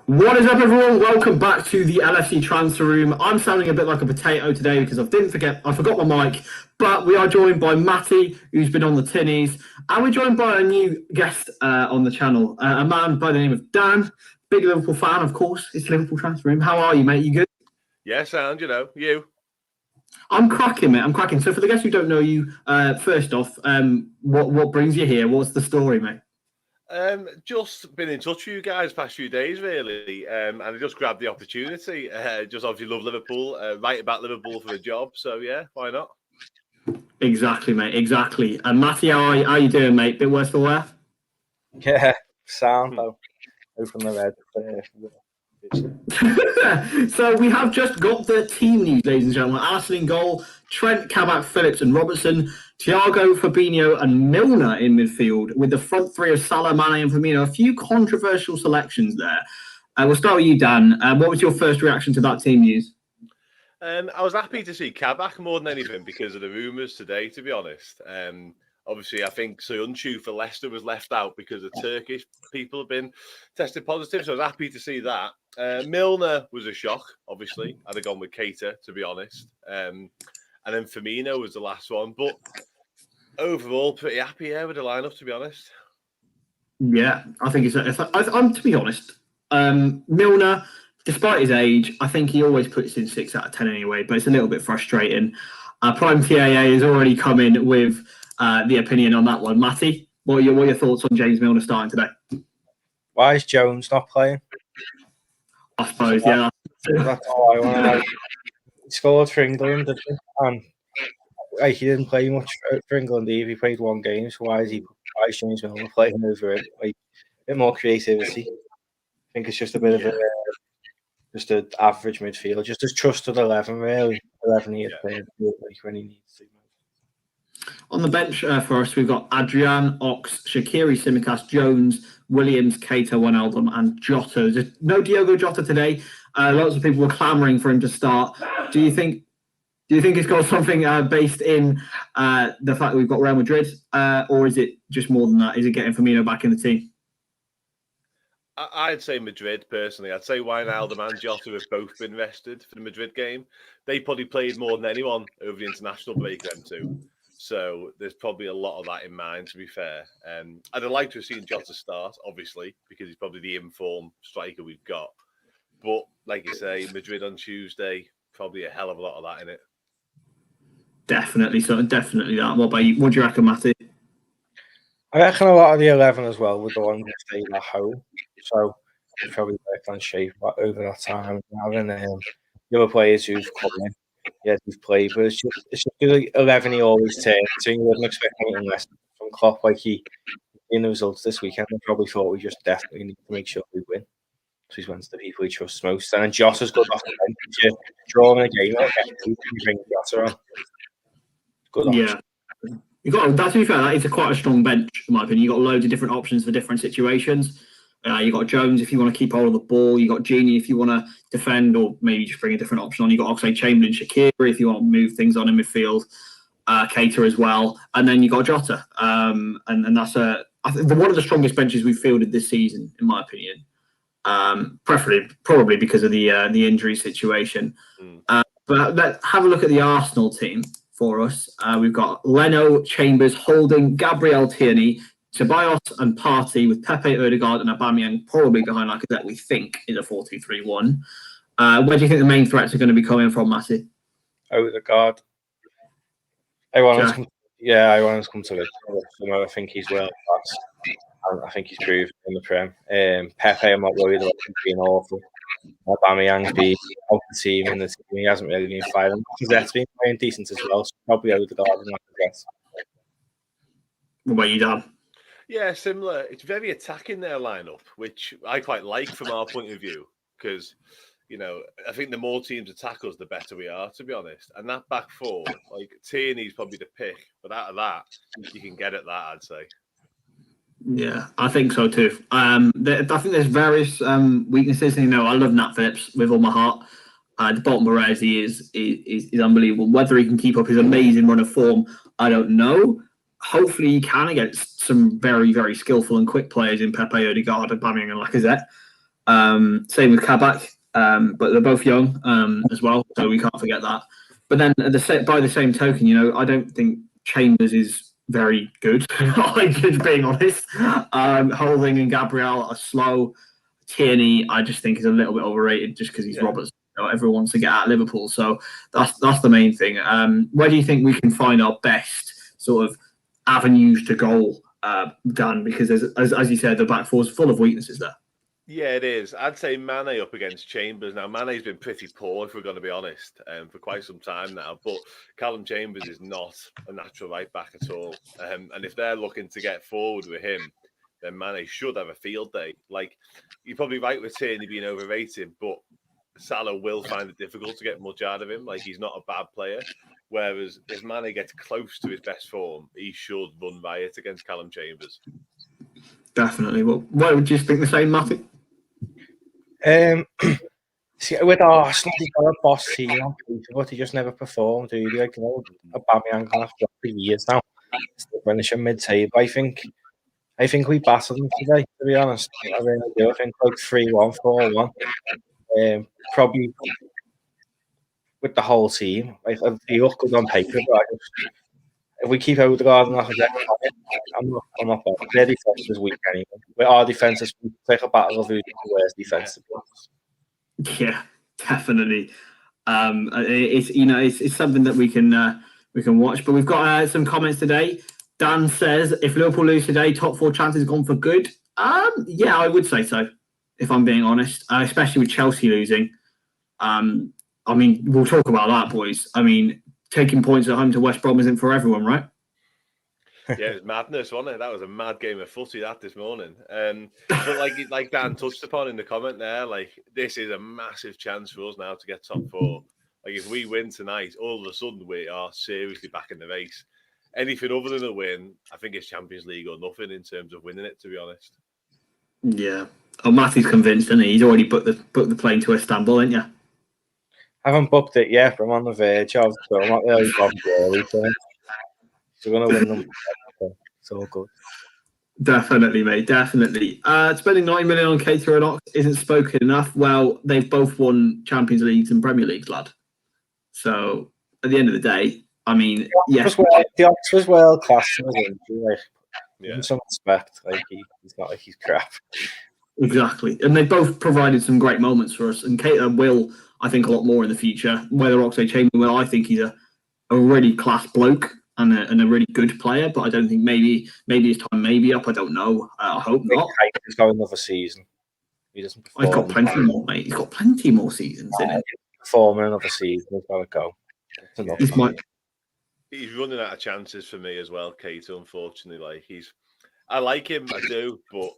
What is up, everyone? Welcome back to the LFC transfer room. I'm sounding a bit like a potato today because I forgot my mic, but we are joined by Matty, who's been on the tinnies, and we're joined by a new guest on the channel, a man by the name of Dan, big Liverpool fan, of course. It's Liverpool transfer room. How are you, mate? You good? Yeah, sound. You. I'm cracking, mate. I'm cracking. So, for the guests who don't know you, first off, what brings you here? What's the story, mate? Just been in touch with you guys past few days, really, and I just grabbed the opportunity. Just obviously love Liverpool, write about Liverpool for a job, so yeah, why not? Exactly, mate. Exactly. And Matty, how you doing, mate? Bit worse for wear? Yeah, sound though. Open the red. So we have just got the team news, ladies and gentlemen. Arsenal in goal, Trent, Kabak, Phillips and Robertson, Thiago, Fabinho and Milner in midfield, with the front three of Salah, Mane and Firmino. A few controversial selections there. We'll start with you, Dan. What was your first reaction to that team news? I was happy to see Kabak more than anything because of the rumours today, to be honest. Obviously, I think Soyuncu for Leicester was left out because the Turkish people have been tested positive, so I was happy to see that. Milner was a shock, obviously. I'd have gone with Keita, to be honest. And then Firmino was the last one. But overall, pretty happy with the lineup, to be honest. Yeah, I think I'm to be honest, Milner, despite his age, I think he always puts in 6 out of 10 anyway, but it's a little bit frustrating. Prime TAA has already come in with the opinion on that one. Matty, what are your thoughts on James Milner starting today? Why is Jones not playing? I suppose, yeah. That's all I want to know. He scored for England, and he didn't play much for England either. He played 1 game, so why is James Milner playing over it? Like, a bit more creativity. I think it's just a bit of just an average midfield, just as trusted 11, really. 11 he had played when he needs to. On the bench for us, we've got Adrian, Ox, Shaqiri, Tsimikas, Jones, Williams, Keita, Wijnaldum, and Jota. There's no Diogo Jota today. Lots of people were clamouring for him to start. Do you think it's got something based in the fact that we've got Real Madrid, or is it just more than that? Is it getting Firmino back in the team? I'd say Madrid, personally. I'd say Wijnaldum and Jota have both been rested for the Madrid game. They probably played more than anyone over the international break, them two. So there's probably a lot of that in mind, to be fair. I'd have liked to have seen Jota start, obviously, because he's probably the informed striker we've got. But, like you say, Madrid on Tuesday, probably a hell of a lot of that in it. Definitely that. What about you? What do you reckon, Matty? I reckon a lot of the 11 as well would go on to stay at home. So we probably worked on shape over that time. Having the other players who've come in, who've played, but it's just the 11 he always turns. So you wouldn't expect anything less from Klopp. Like in the results this weekend, I probably thought we just definitely need to make sure we win. So he's one of the people he trusts most. And then Jota's good off the bench. Drawing a game, you bring Jota on. Good option. To be fair, that is quite a strong bench, in my opinion. You've got loads of different options for different situations. You've got Jones if you want to keep hold of the ball. You've got Genie if you want to defend, or maybe just bring a different option on. You've got Oxlade-Chamberlain, Shaqiri if you want to move things on in midfield. Keita as well. And then you've got Jota. And that's one of the strongest benches we've fielded this season, in my opinion. Probably because of the injury situation. But let's have a look at the Arsenal team for us. We've got Leno, Chambers, Holding, Gabriel Tierney, Ceballos and Partey, with Pepe, Odegaard and Aubameyang probably behind Lacazette, we think, in a 4-2-3-1. Where do you think the main threats are going to be coming from, Matty? Odegaard. Everyone's come to it. I think he's world class. I think he's proved in the Prem. Pepe, I'm not worried about him being awful. Aubameyang's been out the team in the team. He hasn't really been firing. Lacazette's been playing decent as well, so probably Odegaard and Lacazette. What about you, Dan? Yeah, similar. It's very attacking their lineup, which I quite like from our point of view, because, I think the more teams attack us, the better we are, to be honest. And that back four, like Tierney's probably the pick, but out of that, you can get at that, I'd say. Yeah, I think so too. I think there's various weaknesses. I love Nat Phillips with all my heart. The bottom Perez, he is unbelievable. Whether he can keep up his amazing run of form, I don't know. Hopefully he can against some very, very skillful and quick players in Pepe, Odegaard, Aubameyang and Lacazette. Same with Kabak, but they're both young as well, so we can't forget that. But then by the same token, I don't think Chambers is very good. Just being honest, Holding and Gabriel are slow. Tierney, I just think is a little bit overrated just because he's Roberts. Everyone wants to get at Liverpool, so that's the main thing. Where do you think we can find our best sort of avenues to goal, Dan? Because as you said, the back four is full of weaknesses there. Yeah, it is. I'd say Mane up against Chambers. Now, Mane's been pretty poor, if we're going to be honest, for quite some time now. But Callum Chambers is not a natural right back at all. And if they're looking to get forward with him, then Mane should have a field day. Like, you're probably right with Tierney being overrated, but Salah will find it difficult to get much out of him. Like, he's not a bad player. Whereas if Mane gets close to his best form, he should run riot against Callum Chambers. Definitely. Well, why would you think the same, Matty? See, with Arsenal, he got a boss team, but he just never performed. Do you? Like, Aubameyang can have for years now. Still finishing mid-table. I think we battled him today. To be honest, I really do. I think like 3-1, 4-1. Probably with the whole team. Like, he looked good on paper, but if we keep Odegaard and I'm not bad. Their defense is weak anyway. With our defense, we take a battle of who's the worst defensive. Yeah, definitely. It's something that we can watch. But we've got some comments today. Dan says, if Liverpool lose today, top 4 chances gone for good. Yeah, I would say so, if I'm being honest. Especially with Chelsea losing. I mean, we'll talk about that, boys. I mean, taking points at home to West Brom isn't for everyone, right? Yeah, it was madness, wasn't it? That was a mad game of footy this morning. But like Dan touched upon in the comment there, like, this is a massive chance for us now to get top 4. Like, if we win tonight, all of a sudden we are seriously back in the race. Anything other than a win, I think it's Champions League or nothing in terms of winning it, to be honest. Yeah. Oh, Matty's convinced, isn't he? He's already booked the plane to Istanbul, ain't you? I haven't booked it yet, but I'm on the verge of, so I'm not really bothered early. So we're going to win them. It's all good. Definitely, mate. Definitely. Spending 9 million on Keita and Ox isn't spoken enough. Well, they've both won Champions Leagues and Premier Leagues, lad. So at the end of the day, I mean, yes. The Ox was world class. In some respect, like he's not like he's crap. Exactly. And they both provided some great moments for us. And Keita will, I think, a lot more in the future. Whether Oxlade-Chamberlain will, I think he's a really class bloke and a really good player. But I don't think maybe his time may be up. I don't know. I hope not. He's got another season. He doesn't perform. He's got plenty more, mate. He's got plenty more seasons in it. Perform another season. He's got to go. He's running out of chances for me as well, Keita, unfortunately. I like him, I do, but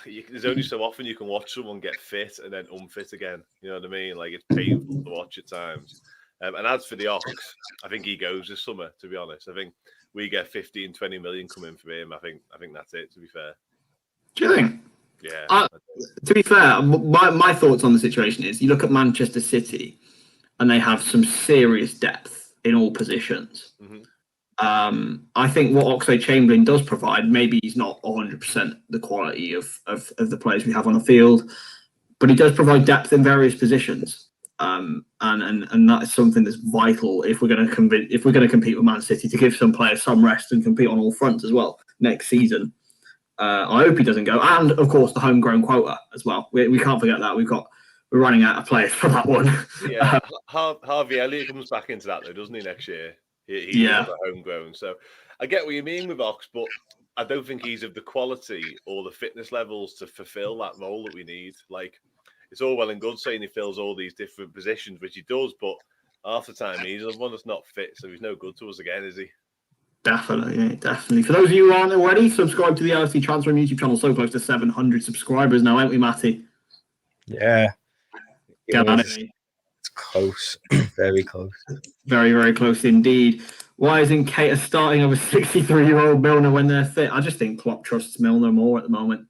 there's only so often you can watch someone get fit and then unfit again. You know what I mean? Like, it's painful to watch at times. And as for the Ox, I think he goes this summer, to be honest. I think we get 15, 20 million coming from him. I think that's it, to be fair. Do you think? Yeah. To be fair, my thoughts on the situation is you look at Manchester City and they have some serious depth in all positions. Mm-hmm. I think what Oxlade-Chamberlain does provide, maybe he's not 100% the quality of the players we have on the field, but he does provide depth in various positions. And that is something that's vital if we're going to compete with Man City, to give some players some rest and compete on all fronts as well next season. I hope he doesn't go, and of course the homegrown quota as well. We can't forget that we're running out of players for that one. Yeah, Harvey Elliott comes back into that though, doesn't he, next year? He's homegrown. So I get what you mean with Ox, but I don't think he's of the quality or the fitness levels to fulfill that role that we need. Like, it's all well and good saying he fills all these different positions, which he does, but half the time he's the one that's not fit, so he's no good to us again, is he? Definitely. For those of you who aren't already, subscribe to the LFC Transfer YouTube channel. So close to 700 subscribers now, aren't we, Matty? Yeah. It's close. Very close. Very, very close indeed. Why isn't Keita starting over 63-year-old Milner when they're fit? I just think Klopp trusts Milner more at the moment.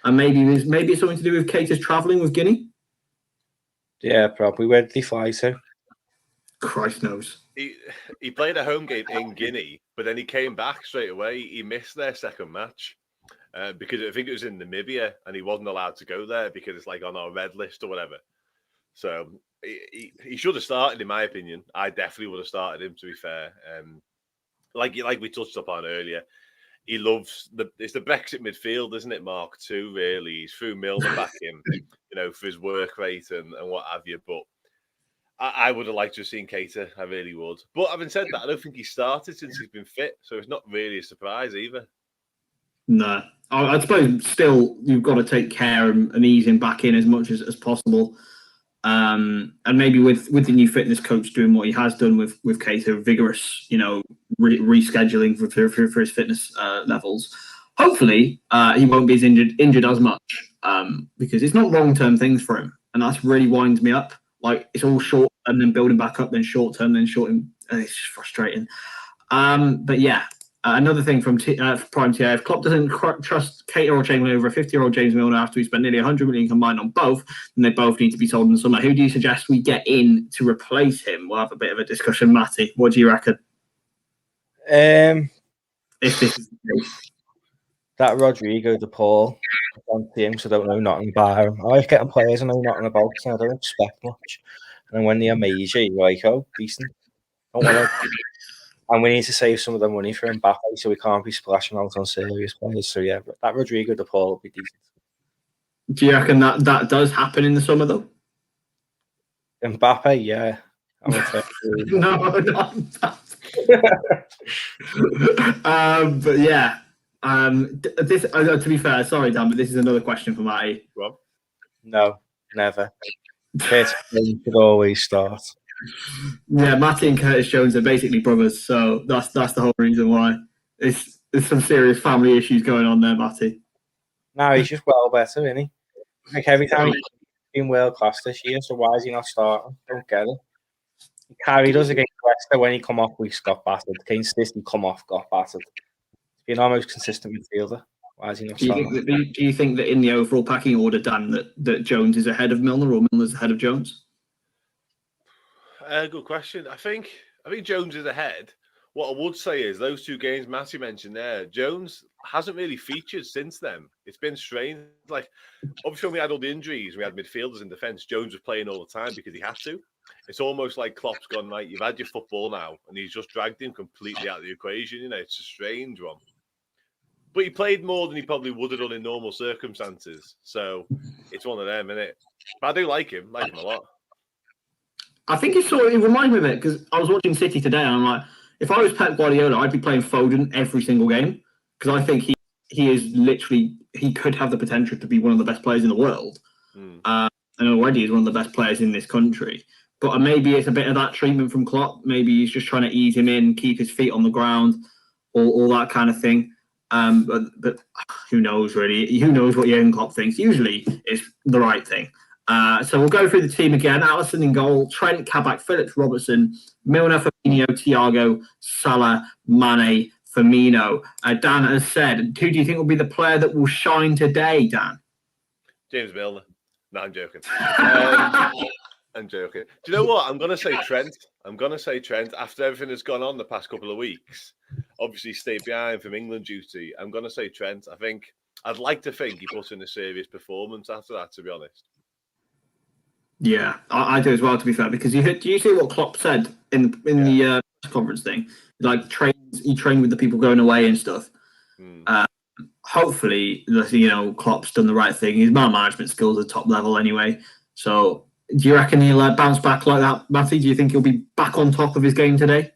And maybe it's something to do with Keita's travelling with Guinea? Yeah, probably. Where did he fly to? Christ knows. He played a home game in Guinea, but then he came back straight away. He missed their second match. because I think it was in Namibia and he wasn't allowed to go there because it's like on our red list or whatever. So he should have started, in my opinion. I definitely would have started him, to be fair. Like we touched upon earlier, he loves it's the Brexit midfield, isn't it, Mark? Too, really. He's threw Milner back in, for his work rate and what have you. But I would have liked to have seen Keita. I really would. But having said that, I don't think he started since he's been fit, so it's not really a surprise either. No, I suppose still you've got to take care and ease him back in as much as possible. And maybe with the new fitness coach doing what he has done with Keita, vigorous, rescheduling for his fitness levels. Hopefully, he won't be as injured as much because it's not long-term things for him, and that's really winds me up. Like it's all short and then building back up, then short-term, then short. And it's just frustrating. But yeah. Another thing from Prime TA, if Klopp doesn't trust Keita or Chamberlain over a 50-year-old James Milner after we spent nearly 100 million combined on both, then they both need to be sold in the summer. Who do you suggest we get in to replace him? We'll have a bit of a discussion, Matty. What do you reckon? If this is the case. That Rodrigo De Paul, I don't see him, so I don't know nothing about him. I like getting players I know nothing about, so I don't expect much. And when they amaze you, you're like, oh, decent. Don't want to. And we need to save some of the money for Mbappe, so we can't be splashing out on serious players. So yeah, that Rodrigo De Paul will be decent. Do you reckon that does happen in the summer though? Mbappe, yeah. No, not that. But yeah, this. To be fair, sorry, Dan, but this is another question for Matty. Rob? No, never. Curtis Jones should always start. Yeah, Matty and Curtis Jones are basically brothers, so that's the whole reason why. There's some serious family issues going on there, Matty. No, he's just well better, isn't he? Like every time he's been world class this year, so why is he not starting? Don't get it. He carried us against Leicester when he come off, we got battered. Against this, he come off, got battered. He's been almost consistent midfielder. Why is he not starting? Do you think that in the overall packing order, Dan, that Jones is ahead of Milner or Milner's ahead of Jones? Good question. I think Jones is ahead. What I would say is those two games Matty mentioned there, Jones hasn't really featured since then. It's been strange. Like, obviously, when we had all the injuries, we had midfielders in defence. Jones was playing all the time because he had to. It's almost like Klopp's gone, right, you've had your football now, and he's just dragged him completely out of the equation. It's a strange one. But he played more than he probably would have done in normal circumstances. So it's one of them, isn't it? But I do like him a lot. I think it reminds me of it because I was watching City today and I'm like, if I was Pep Guardiola, I'd be playing Foden every single game because I think he is literally, he could have the potential to be one of the best players in the world. And already is one of the best players in this country. But maybe it's a bit of that treatment from Klopp. Maybe he's just trying to ease him in, keep his feet on the ground, all that kind of thing. But who knows, really? Who knows what Jurgen Klopp thinks? Usually it's the right thing. So we'll go through the team again. Alisson in goal, Trent, Kabak, Phillips, Robertson, Milner, Firmino, Thiago, Salah, Mane, Firmino. Dan has said, who do you think will be the player that will shine today, Dan? James Milner. No, I'm joking. I'm joking. Do you know what? I'm going to say Trent. After everything that's gone on the past couple of weeks, obviously stayed behind from England duty. I'm going to say Trent. I'd like to think he puts in a serious performance after that, to be honest. Yeah, I do as well, to be fair, because do you see what Klopp said in the press conference thing? Like, he trained with the people going away and stuff. Hopefully, Klopp's done the right thing. His man management skills are top level anyway. So, do you reckon he'll bounce back like that, Matty? Do you think he'll be back on top of his game today?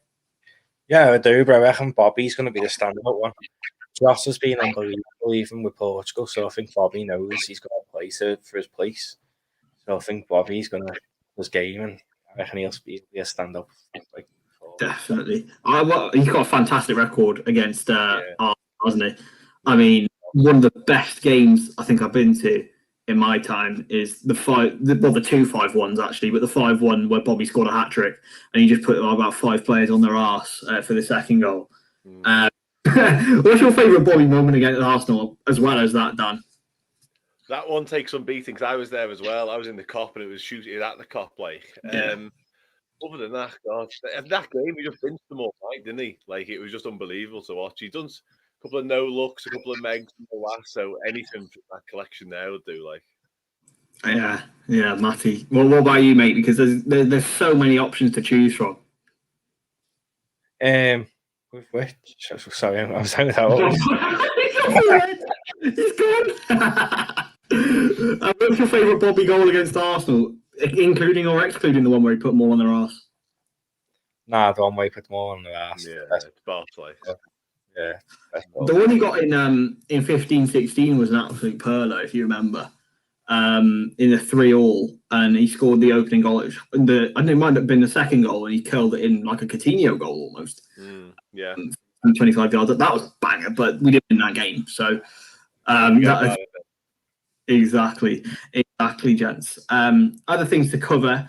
Yeah, I do, but I reckon Bobby's going to be the standout one. Joss has been unbelievable, even with Portugal, so I think Bobby knows he's got to play for his place. So I think Bobby's going to his game, and I reckon he'll be a stand-up. Definitely. He's got a fantastic record against Arsenal, hasn't he? I mean, one of the best games I think I've been to in my time is the 2-5-1s actually, but the 5-1 where Bobby scored a hat-trick and he just put about 5 players on their arse for the second goal. What's your favourite Bobby moment against Arsenal as well as that, Dan? That one takes some beating because I was there as well. I was in the Kop and it was shooting at the Kop. Other than that, God, that game he just finished them all night, didn't he? Like, it was just unbelievable to watch. He done couple of no looks, a couple of Megs, and all that. So anything from that collection there would do. Like, yeah, Matty. Well, what about you, mate? Because there's so many options to choose from. With which? Sorry, I was saying that. He's gone. What's your favourite Bobby goal against Arsenal, including or excluding the one where he put more on their arse? Nah, the one where he put more on their ass. yeah, it's Barclay. Yeah. The one he got in 15-16 was an absolute perler, if you remember. In the 3-3, and he scored the opening goal. I think it might have been the second goal, and he curled it in like a Coutinho goal almost. Yeah, 25 yards. That was a banger, but we didn't win that game. So exactly, gents. Other things to cover.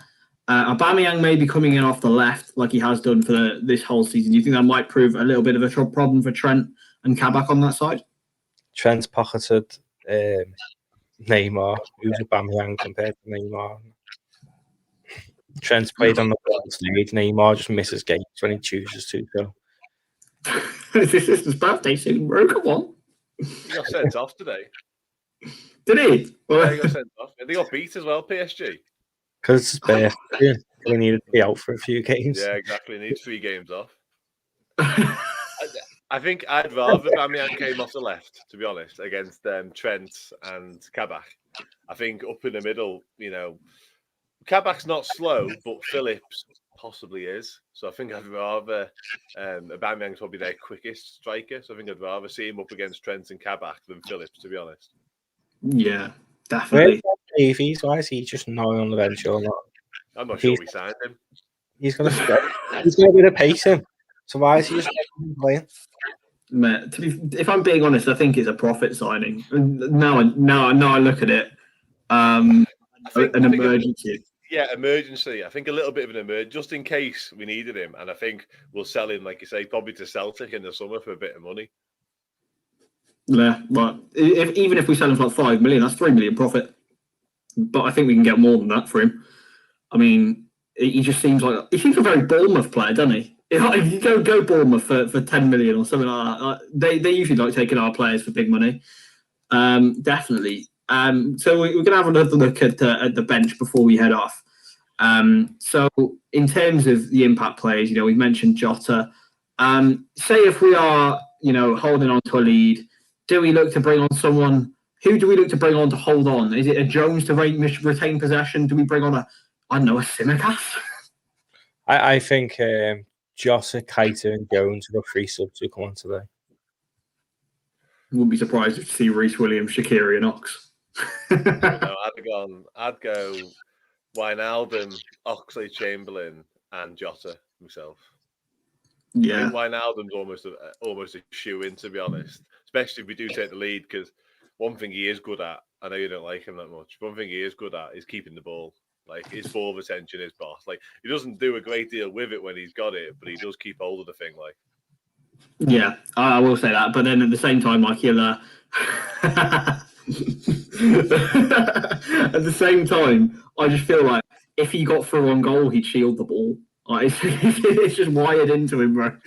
Aubameyang may be coming in off the left, like he has done for this whole season. Do you think that might prove a little bit of a problem for Trent and Kabak on that side? Trent's pocketed Neymar, who's Aubameyang compared to Neymar. Trent's played on the world stage. Neymar just misses games when he chooses to. So. It's his sister's birthday soon, bro. Come on. He got sent off today. Did he? Yeah, he got sent off. And they got beat as well, PSG. Because it's his birthday. We needed to be out for a few games. Yeah, exactly. He needs 3 games off. I think I'd rather Aubameyang came off the left, to be honest, against Trent and Kabak. I think up in the middle, Kabak's not slow, but Phillips possibly is. So I think I'd rather Aubameyang's probably their quickest striker. So I think I'd rather see him up against Trent and Kabak than Phillips, to be honest. Yeah, definitely. Why is he just not on the bench or not? I'm not sure we signed him. He's going to be the pacing. So why is he just playing? Mate, if I'm being honest, I think it's a profit signing. Now I look at it, an emergency. Emergency. I think a little bit of an emergency, just in case we needed him. And I think we'll sell him, like you say, probably to Celtic in the summer for a bit of money. Yeah, but even if we sell him for like 5 million, that's 3 million profit. But I think we can get more than that for him. I mean, he seems a very Bournemouth player, doesn't he? If you go Bournemouth for 10 million or something like that, they usually like taking our players for big money. Definitely. So we're going to have another look at the bench before we head off. So in terms of the impact players, we've mentioned Jota. Say if we are, holding on to a lead, do we look to bring on someone? Who do we look to bring on to hold on? Is it a Jones to retain possession? Do we bring on a Simicast? I think Jota, Keita, and Jones are the 3 subs who come on today. Wouldn't be surprised to see Reece Williams, Shaqiri, and Ox. No, I'd go Wijnaldum, Oxley, Chamberlain, and Jota himself. Yeah, I think Wijnaldum's almost a shoe-in, to be honest. Especially if we do take the lead, because one thing he is good at, I know you don't like him that much, one thing he is good at is keeping the ball. Like, his ball retention is boss. Like, he doesn't do a great deal with it when he's got it, but he does keep hold of the thing. Like, yeah, I will say that. But then at the same time, like, he'll at the same time, I just feel like if he got through on goal, he'd shield the ball. Like, it's just wired into him, bro.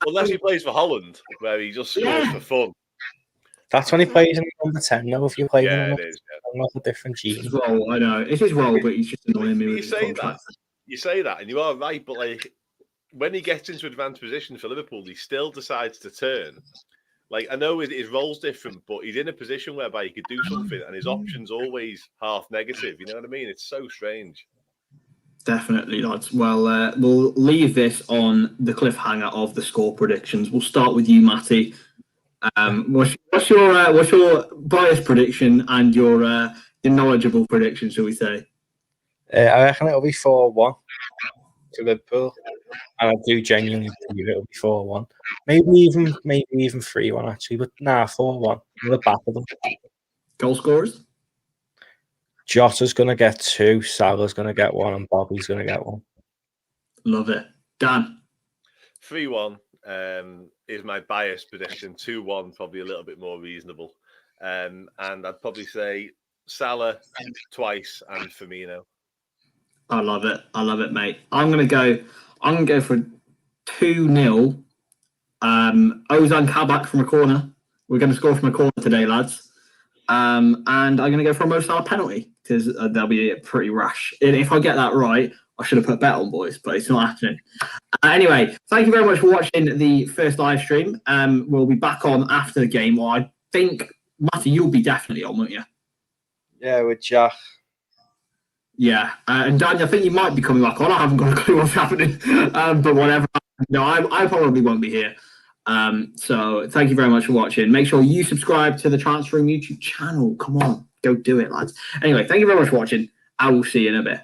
Unless he plays for Holland, where he just scores for fun. That's when he plays in number 10. No, if you play in it number is. 10, not a different gene. It's his role, I know. It's his role, but he's just annoying me with his contract. You say that, and you are right, but like when he gets into advanced position for Liverpool, he still decides to turn. Like, I know his role's different, but he's in a position whereby he could do something, and his option's always half negative. You know what I mean? It's so strange. Definitely, lads. Well, we'll leave this on the cliffhanger of the score predictions. We'll start with you, Matty. What's your biased prediction and your knowledgeable prediction, shall we say? I reckon it'll be 4-1 to Liverpool, and I do genuinely believe it'll be 4-1. Maybe even 3-1 actually, but 4-1. The back of them. Goal scorers? Jota's going to get 2, Salah's going to get 1, and Bobby's going to get 1. Love it. Dan? 3-1 is my biased prediction. 2-1 probably a little bit more reasonable. And I'd probably say Salah twice and Firmino. I love it, mate. I'm gonna go for 2-0 Ozan Kabak from a corner. We're going to score from a corner today, lads. And I'm going to go for a Mo Salah penalty because they'll be pretty rash. And if I get that right, I should have put a bet on, boys, but it's not happening. Anyway, thank you very much for watching the first live stream. We'll be back on after the game. Or I think, Matty, you'll be definitely on, won't you? Yeah, with Jack. Yeah, and Daniel, I think you might be coming back on. I haven't got a clue what's happening, but whatever. No, I probably won't be here. So thank you very much for watching. Make sure you subscribe to the Transfer Room YouTube channel. Come on, go do it, lads. Anyway, thank you very much for watching. I will see you in a bit.